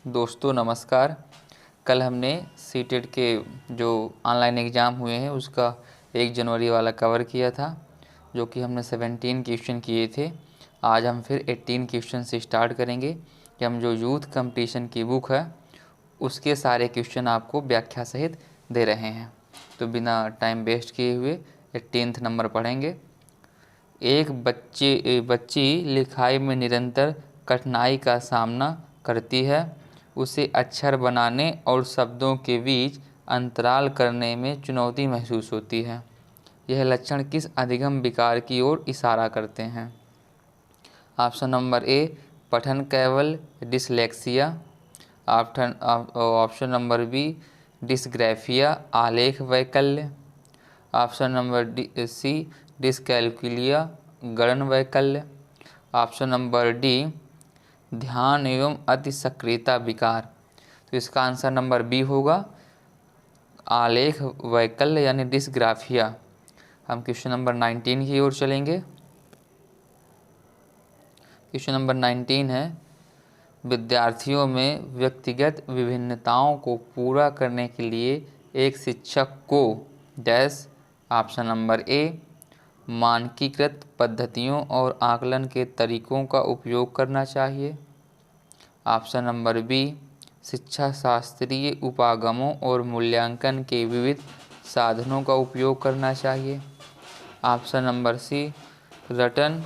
दोस्तों नमस्कार। कल हमने सीटेट के जो ऑनलाइन एग्ज़ाम हुए हैं उसका 1 जनवरी वाला कवर किया था, जो कि हमने 17 क्वेश्चन किए थे। आज हम फिर 18 क्वेश्चन से स्टार्ट करेंगे कि हम जो यूथ कंपटीशन की बुक है उसके सारे क्वेश्चन आपको व्याख्या सहित दे रहे हैं। तो बिना टाइम वेस्ट किए हुए 18 नंबर पढ़ेंगे। एक बच्ची लिखाई में निरंतर कठिनाई का सामना करती है। उसे अक्षर बनाने और शब्दों के बीच अंतराल करने में चुनौती महसूस होती है। यह लक्षण किस अधिगम विकार की ओर इशारा करते हैं? ऑप्शन नंबर ए पठन कैवल dyslexia. Option number B dysgraphia आलेख वैकल्य। ऑप्शन नंबर सी डिसकैलकुलिया गणन वैकल्य। ऑप्शन नंबर डी ध्यान एवं अति सक्रियता विकार। तो इसका आंसर नंबर बी होगा आलेख वैकल्य यानी डिसग्राफिया। हम क्वेश्चन नंबर 19 की ओर चलेंगे। क्वेश्चन नंबर 19 है, विद्यार्थियों में व्यक्तिगत विभिन्नताओं को पूरा करने के लिए एक शिक्षक को डैश। ऑप्शन नंबर ए मानकीकृत पद्धतियों और आकलन के तरीकों का उपयोग करना चाहिए। ऑप्शन नंबर बी शिक्षा शास्त्रीय उपागमों और मूल्यांकन के विविध साधनों का उपयोग करना चाहिए। ऑप्शन नंबर सी रटन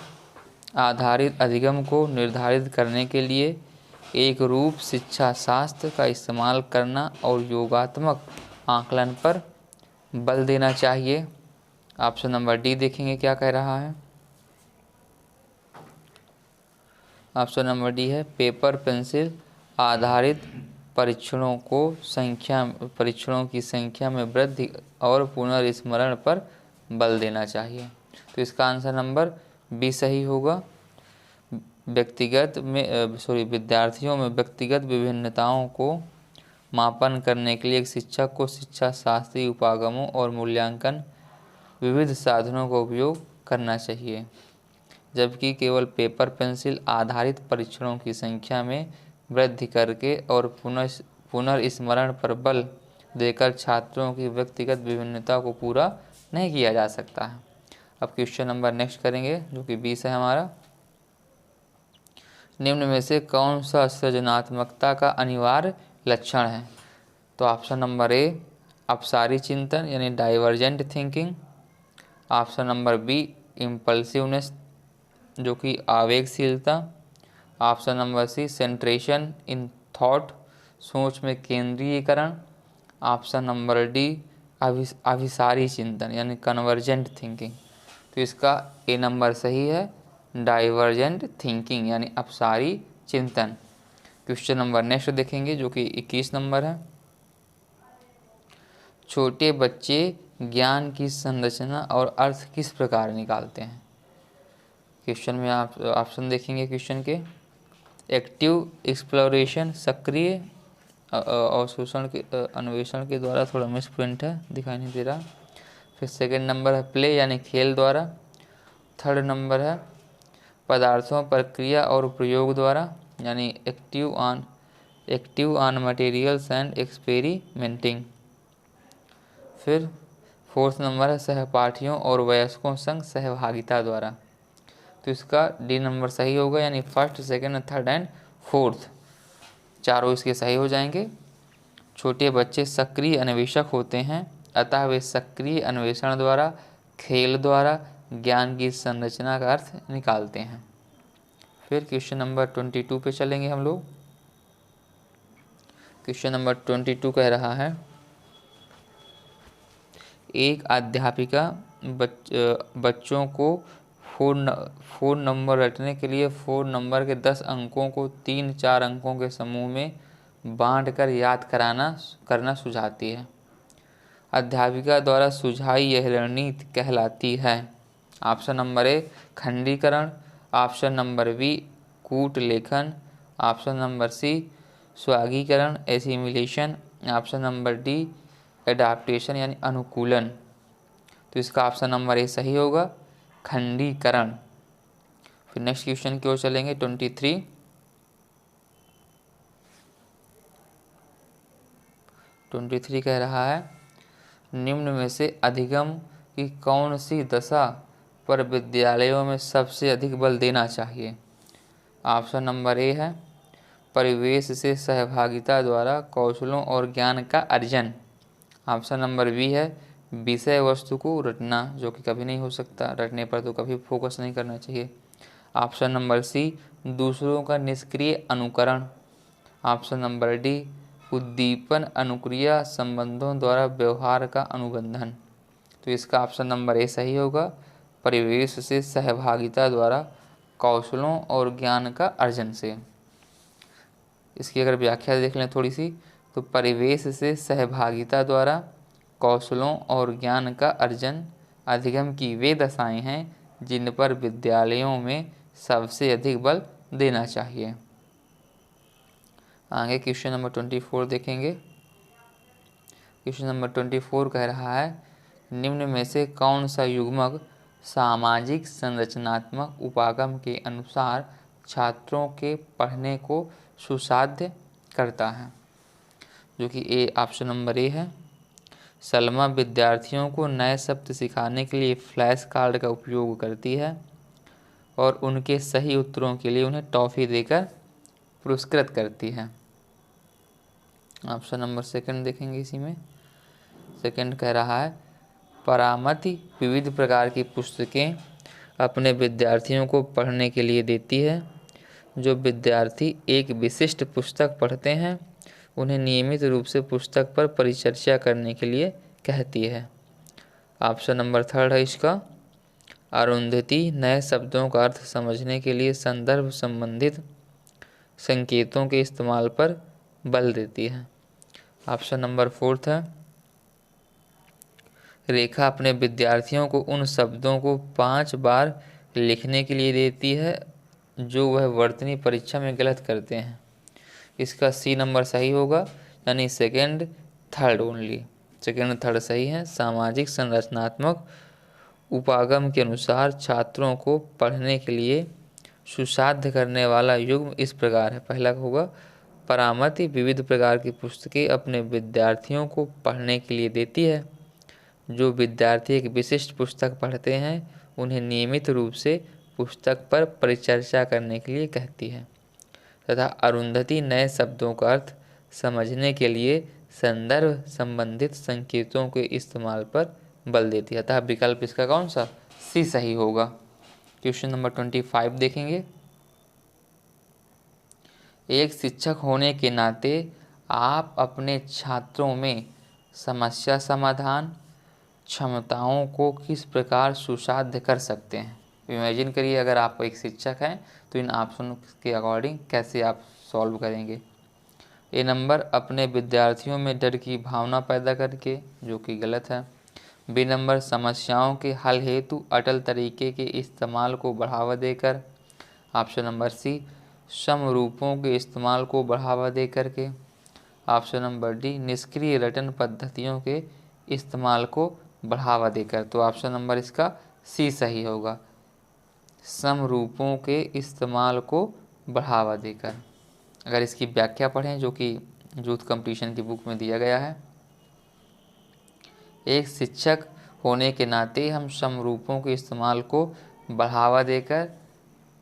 आधारित अधिगम को निर्धारित करने के लिए एक रूप शिक्षा शास्त्र का इस्तेमाल करना और योगात्मक आकलन पर बल देना चाहिए। ऑप्शन नंबर डी देखेंगे क्या कह रहा है। ऑप्शन नंबर डी है पेपर पेंसिल आधारित परीक्षणों की संख्या में वृद्धि और पुनर्स्मरण पर बल देना चाहिए। तो इसका आंसर नंबर बी सही होगा। विद्यार्थियों में व्यक्तिगत विभिन्नताओं को मापन करने के लिए एक शिक्षक को शिक्षा शास्त्रीय उपागमों और मूल्यांकन विविध साधनों का उपयोग करना चाहिए, जबकि केवल पेपर पेंसिल आधारित परीक्षणों की संख्या में वृद्धि करके और पुनर्स्मरण पर बल देकर छात्रों की व्यक्तिगत विभिन्नता को पूरा नहीं किया जा सकता है। अब क्वेश्चन नंबर नेक्स्ट करेंगे जो कि 20 है हमारा। निम्न में से कौन सा सृजनात्मकता का अनिवार्य लक्षण है? तो ऑप्शन नंबर ए अपसारी चिंतन यानी divergent thinking. Option number B impulsiveness जो कि आवेगशीलता। Option number C centration in thought सोच में केंद्रीयकरण। ऑप्शन नंबर डी अभिसारी चिंतन यानी कन्वर्जेंट थिंकिंग। तो इसका ए नंबर सही है डाइवर्जेंट थिंकिंग यानी अपसारी चिंतन। क्वेश्चन नंबर नेक्स्ट देखेंगे जो कि 21 नंबर है। छोटे बच्चे ज्ञान की संरचना और अर्थ किस प्रकार निकालते हैं? क्वेश्चन में आप ऑप्शन देखेंगे क्वेश्चन के। एक्टिव एक्सप्लोरेशन सक्रिय अवशोषण के अन्वेषण के द्वारा, थोड़ा मिस प्रिंट है दिखाई नहीं दे रहा। फिर सेकंड नंबर है प्ले यानी खेल द्वारा। थर्ड नंबर है पदार्थों पर क्रिया और प्रयोग द्वारा यानी active on materials and experimenting. फिर फोर्थ नंबर है सहपाठियों और वयस्कों संग सहभागिता द्वारा। तो इसका डी नंबर सही होगा यानी first second third and fourth चारों इसके सही हो जाएंगे। छोटे बच्चे सक्रिय अन्वेषक होते हैं, अतः वे सक्रिय अन्वेषण द्वारा खेल द्वारा ज्ञान की संरचना का अर्थ निकालते हैं। फिर क्वेश्चन नंबर 22 पे चलेंगे हम लोग। क्वेश्चन नंबर 22 कह रहा है, एक अध्यापिका बच्चों को फोन नंबर रटने के लिए फोन नंबर के 10 अंकों को 3-4 अंकों के समूह में बांटकर याद करना सुझाती है। अध्यापिका द्वारा सुझाई यह रणनीति कहलाती है। ऑप्शन नंबर ए खंडीकरण। ऑप्शन नंबर बी कूट लेखन। ऑप्शन नंबर सी स्वागीकरण assimilation. Option number D adaptation यानी अनुकूलन। तो इसका ऑप्शन नंबर ए सही होगा खंडीकरण। फिर नेक्स्ट क्वेश्चन की ओर चलेंगे 23। 23 कह रहा है निम्न में से अधिगम की कौन सी दशा पर विद्यालयों में सबसे अधिक बल देना चाहिए। ऑप्शन नंबर ए है परिवेश से सहभागिता द्वारा कौशलों और ज्ञान का अर्जन। ऑप्शन नंबर बी है विषय वस्तु को रटना, जो कि कभी नहीं हो सकता, रटने पर तो कभी फोकस नहीं करना चाहिए। ऑप्शन नंबर सी दूसरों का निष्क्रिय अनुकरण। ऑप्शन नंबर डी उद्दीपन अनुक्रिया संबंधों द्वारा व्यवहार का अनुबंधन। तो इसका ऑप्शन नंबर ए सही होगा, परिवेश से सहभागिता द्वारा कौशलों और ज्ञान का अर्जन से। इसकी अगर व्याख्या देख लें थोड़ी सी, तो परिवेश से सहभागिता द्वारा कौशलों और ज्ञान का अर्जन अधिगम की वे दशाएं हैं जिन पर विद्यालयों में सबसे अधिक बल देना चाहिए। आगे क्वेश्चन नंबर 24 देखेंगे। क्वेश्चन नंबर 24 कह रहा है निम्न में से कौन सा युग्मक सामाजिक संरचनात्मक उपागम के अनुसार छात्रों के पढ़ने को सुसाध्य करता है। जो कि ए ऑप्शन नंबर ए है सलमा विद्यार्थियों को नए शब्द सिखाने के लिए फ्लैश कार्ड का उपयोग करती है और उनके सही उत्तरों के लिए उन्हें टॉफ़ी देकर पुरस्कृत करती है। ऑप्शन नंबर सेकंड देखेंगे। इसी में सेकंड कह रहा है परामति विविध प्रकार की पुस्तकें अपने विद्यार्थियों को पढ़ने के लिए देती है। जो विद्यार्थी एक विशिष्ट पुस्तक पढ़ते हैं उन्हें नियमित रूप से पुस्तक पर परिचर्चा करने के लिए कहती है। ऑप्शन नंबर थर्ड है इसका अरुंधति नए शब्दों का अर्थ समझने के लिए संदर्भ संबंधित संकेतों के इस्तेमाल पर बल देती है। ऑप्शन नंबर फोर्थ है रेखा अपने विद्यार्थियों को उन शब्दों को 5 बार लिखने के लिए देती है जो वह वर्तनी परीक्षा में गलत करते हैं। इसका सी नंबर सही होगा, यानी second third only, second third सही है। सामाजिक संरचनात्मक उपागम के अनुसार छात्रों को पढ़ने के लिए सुसाध्य करने वाला युग्म इस प्रकार है। पहला होगा परामति विविध प्रकार की पुस्तकें अपने विद्यार्थियों को पढ़ने के लिए देती है। जो विद्यार्थी एक विशिष्ट पुस्तक पढ़ते हैं उन्हें नियमित रूप से पुस्तक पर परिचर्चा करने के लिए कहती है। तथा अरुंधति नए शब्दों का अर्थ समझने के लिए संदर्भ संबंधित संकेतों के इस्तेमाल पर बल देती है। अतः विकल्प इसका कौन सा सी सही होगा। क्वेश्चन नंबर 25 देखेंगे। एक शिक्षक होने के नाते आप अपने छात्रों में समस्या समाधान क्षमताओं को किस प्रकार सुसाध्य कर सकते हैं। इमेजिन करिए अगर आप एक शिक्षक हैं तो इन ऑप्शन के अकॉर्डिंग कैसे आप सॉल्व करेंगे। ए नंबर अपने विद्यार्थियों में डर की भावना पैदा करके, जो कि गलत है। बी नंबर समस्याओं के हल हेतु अटल तरीके के इस्तेमाल को बढ़ावा देकर। ऑप्शन नंबर सी समरूपों के इस्तेमाल को बढ़ावा दे करके। ऑप्शन नंबर डी निष्क्रिय रटन पद्धतियों के इस्तेमाल को बढ़ावा देकर। तो ऑप्शन नंबर इसका सी सही होगा, समरूपों के इस्तेमाल को बढ़ावा देकर। अगर इसकी व्याख्या पढ़ें जो कि यूथ कंपटीशन की बुक में दिया गया है। एक शिक्षक होने के नाते हम समरूपों के इस्तेमाल को बढ़ावा देकर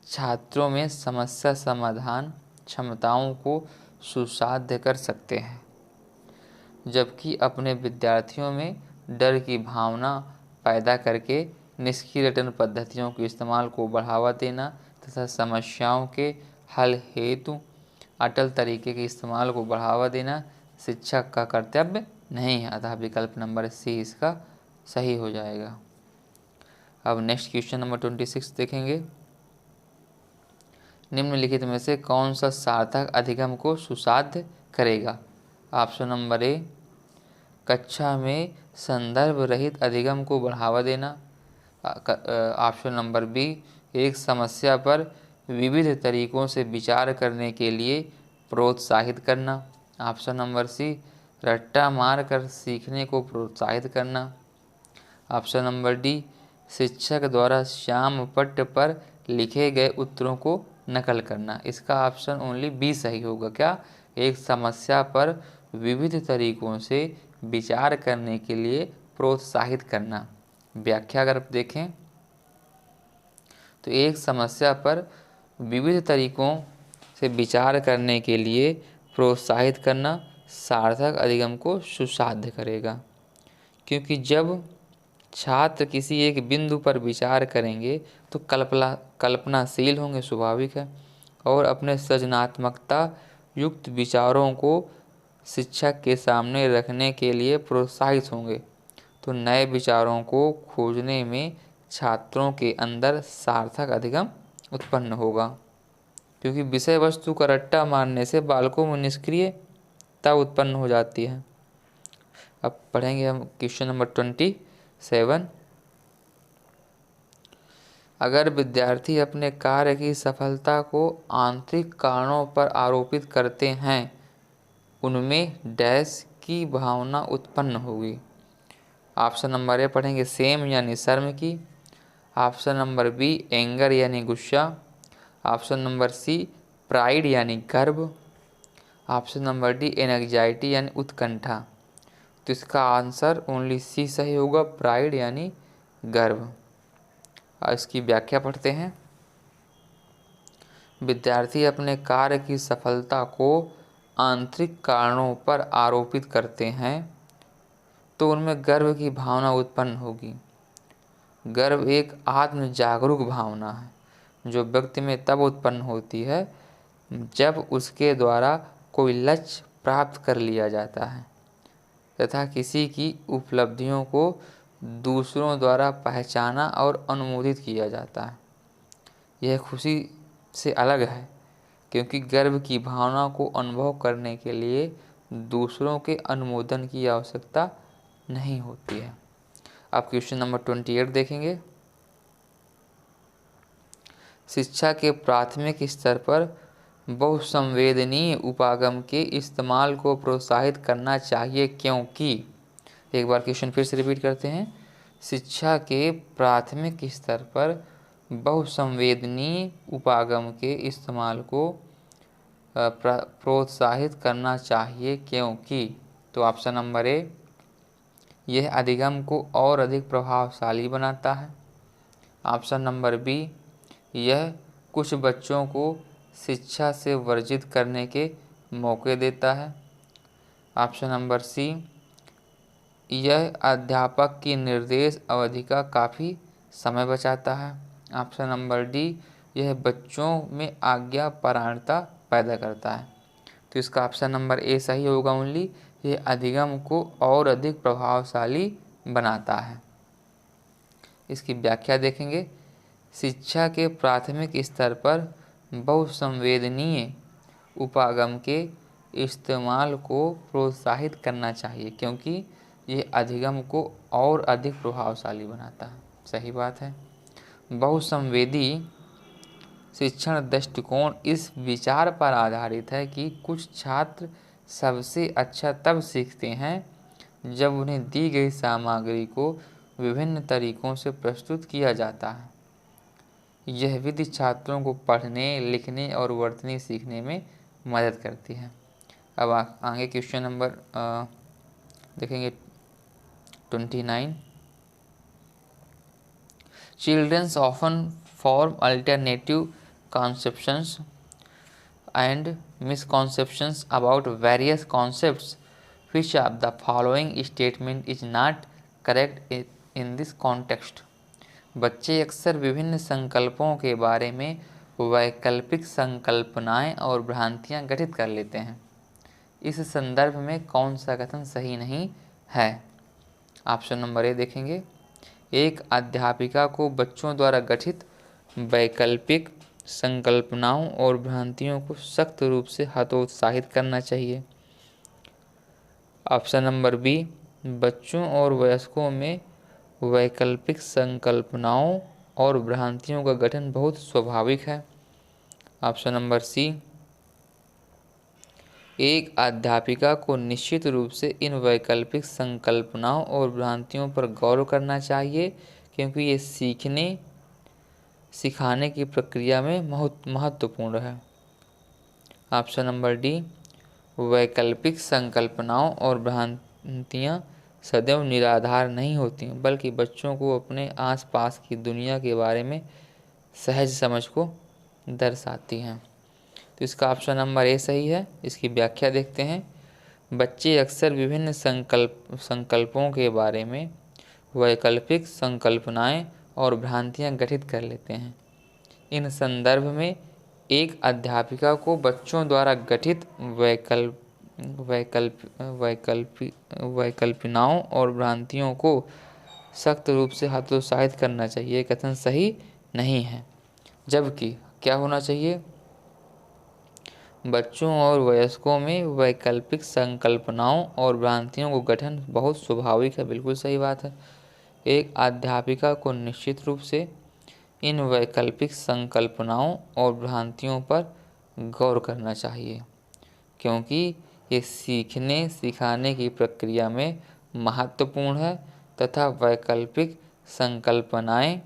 छात्रों में समस्या समाधान क्षमताओं को सुसाध्य कर सकते हैं, जबकि अपने विद्यार्थियों में डर की भावना पैदा करके निष्क्रिय रटन पद्धतियों के इस्तेमाल को बढ़ावा देना तथा समस्याओं के हल हेतु अटल तरीके के इस्तेमाल को बढ़ावा देना शिक्षक का कर्तव्य नहीं है। अतः विकल्प नंबर सी इसका सही हो जाएगा। अब नेक्स्ट क्वेश्चन नंबर 26 देखेंगे। निम्नलिखित में से कौन सा सार्थक अधिगम को सुसाध्य करेगा। ऑप्शन नंबर ए कक्षा में संदर्भ रहित अधिगम को बढ़ावा देना। ऑप्शन नंबर बी एक समस्या पर विविध तरीकों से विचार करने के लिए प्रोत्साहित करना। ऑप्शन नंबर सी रट्टा मार कर सीखने को प्रोत्साहित करना। ऑप्शन नंबर डी शिक्षक द्वारा श्याम पट्ट पर लिखे गए उत्तरों को नकल करना। इसका ऑप्शन ओनली बी सही होगा। क्या एक समस्या पर विविध तरीकों से विचार करने के लिए प्रोत्साहित करना। व्याख्या अगर आप देखें तो एक समस्या पर विविध तरीकों से विचार करने के लिए प्रोत्साहित करना सार्थक अधिगम को सुसाध्य करेगा, क्योंकि जब छात्र किसी एक बिंदु पर विचार करेंगे तो कल्पनाशील होंगे, स्वाभाविक है, और अपने सृजनात्मकता युक्त विचारों को शिक्षक के सामने रखने के लिए प्रोत्साहित होंगे। तो नए विचारों को खोजने में छात्रों के अंदर सार्थक अधिगम उत्पन्न होगा, क्योंकि विषय वस्तु का रट्टा मारने से बालकों में निष्क्रियता उत्पन्न हो जाती है। अब पढ़ेंगे हम क्वेश्चन नंबर 27। अगर विद्यार्थी अपने कार्य की सफलता को आंतरिक कारणों पर आरोपित करते हैं, उनमें डैश की भावना उत्पन्न होगी। ऑप्शन नंबर ए पढ़ेंगे सेम यानी शर्म की। ऑप्शन नंबर बी एंगर यानी गुस्सा। ऑप्शन नंबर सी प्राइड यानी गर्व। ऑप्शन नंबर डी एंग्जाइटी यानी उत्कंठा। तो इसका आंसर ओनली सी सही होगा, प्राइड यानी गर्व। इसकी व्याख्या पढ़ते हैं। विद्यार्थी अपने कार्य की सफलता को आंतरिक कारणों पर आरोपित करते हैं तो उनमें गर्व की भावना उत्पन्न होगी। गर्व एक आत्म जागरूक भावना है जो व्यक्ति में तब उत्पन्न होती है जब उसके द्वारा कोई लक्ष्य प्राप्त कर लिया जाता है तथा किसी की उपलब्धियों को दूसरों द्वारा पहचाना और अनुमोदित किया जाता है। यह खुशी से अलग है, क्योंकि गर्व की भावना को अनुभव करने के लिए दूसरों के अनुमोदन की आवश्यकता नहीं होती है। अब क्वेश्चन नंबर 28 देखेंगे। शिक्षा के प्राथमिक स्तर पर बहुसंवेदनीय उपागम के इस्तेमाल को प्रोत्साहित करना चाहिए, क्योंकि एक बार क्वेश्चन फिर से रिपीट करते हैं। शिक्षा के प्राथमिक स्तर पर बहुसंवेदनीय उपागम के इस्तेमाल को प्रोत्साहित करना चाहिए, क्योंकि तो ऑप्शन नंबर ए यह अधिगम को और अधिक प्रभावशाली बनाता है। ऑप्शन नंबर बी यह कुछ बच्चों को शिक्षा से वर्जित करने के मौके देता है। ऑप्शन नंबर सी यह अध्यापक की निर्देश अवधि का काफ़ी समय बचाता है। ऑप्शन नंबर डी यह बच्चों में आज्ञापरायणता पैदा करता है। तो इसका ऑप्शन नंबर ए सही होगा ओनली, यह अधिगम को और अधिक प्रभावशाली बनाता है। इसकी व्याख्या देखेंगे। शिक्षा के प्राथमिक स्तर पर बहुसंवेदनीय उपागम के इस्तेमाल को प्रोत्साहित करना चाहिए, क्योंकि ये अधिगम को और अधिक प्रभावशाली बनाता है। सही बात है। बहुसंवेदी शिक्षण दृष्टिकोण इस विचार पर आधारित है कि कुछ छात्र सबसे अच्छा तब सीखते हैं जब उन्हें दी गई सामग्री को विभिन्न तरीकों से प्रस्तुत किया जाता है। यह विधि छात्रों को पढ़ने, लिखने और वर्तनी सीखने में मदद करती है। अब आगे क्वेश्चन नंबर देखेंगे 29। Children often form alternative conceptions and misconceptions about various concepts. Which of the following statement is not correct in this context? बच्चे अक्सर विभिन्न संकल्पों के बारे में वैकल्पिक संकल्पनाएं और भ्रांतियां गठित कर लेते हैं। इस संदर्भ में कौन सा कथन सही नहीं है? ऑप्शन नंबर ए देखेंगे। एक अध्यापिका को बच्चों द्वारा गठित वैकल्पिक संकल्पनाओं और भ्रांतियों को सख्त रूप से हतोत्साहित करना चाहिए। ऑप्शन नंबर बी बच्चों और वयस्कों में वैकल्पिक संकल्पनाओं और भ्रांतियों का गठन बहुत स्वाभाविक है। ऑप्शन नंबर सी एक अध्यापिका को निश्चित रूप से इन वैकल्पिक संकल्पनाओं और भ्रांतियों पर गौर करना चाहिए, क्योंकि ये सिखाने की प्रक्रिया में बहुत महत्वपूर्ण है। ऑप्शन नंबर डी वैकल्पिक संकल्पनाओं और भ्रांतियाँ सदैव निराधार नहीं होती, बल्कि बच्चों को अपने आसपास की दुनिया के बारे में सहज समझ को दर्शाती हैं। तो इसका ऑप्शन नंबर ए सही है। इसकी व्याख्या देखते हैं। बच्चे अक्सर विभिन्न संकल्पों के बारे में वैकल्पिक संकल्पनाएं और भ्रांतियां गठित कर लेते हैं। इन संदर्भ में एक अध्यापिका को बच्चों द्वारा गठित वैकल्पनाओं और भ्रांतियों को सख्त रूप से हतोत्साहित करना चाहिए। ये कथन सही नहीं है। जबकि क्या होना चाहिए? बच्चों और वयस्कों में वैकल्पिक संकल्पनाओं और भ्रांतियों को गठन बहुत स्वाभाविक है। बिल्कुल सही बात है। एक अध्यापिका को निश्चित रूप से इन वैकल्पिक संकल्पनाओं और भ्रांतियों पर गौर करना चाहिए, क्योंकि ये सीखने सिखाने की प्रक्रिया में महत्वपूर्ण है तथा वैकल्पिक संकल्पनाएं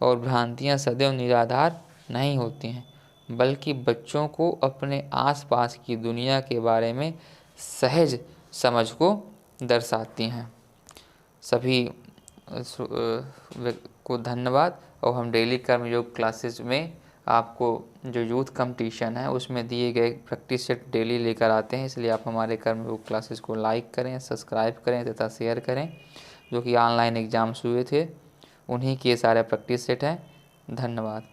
और भ्रांतियां सदैव निराधार नहीं होती हैं, बल्कि बच्चों को अपने आसपास की दुनिया के बारे में सहज समझ को दर्शाती हैं। सभी को धन्यवाद। और हम डेली कर्मयोग क्लासेस में आपको जो यूथ कंपटीशन है उसमें दिए गए प्रैक्टिस सेट डेली लेकर आते हैं, इसलिए आप हमारे कर्मयोग क्लासेस को लाइक करें, सब्सक्राइब करें तथा शेयर करें। जो कि ऑनलाइन एग्ज़ाम्स हुए थे उन्हीं के सारे प्रैक्टिस सेट हैं। धन्यवाद।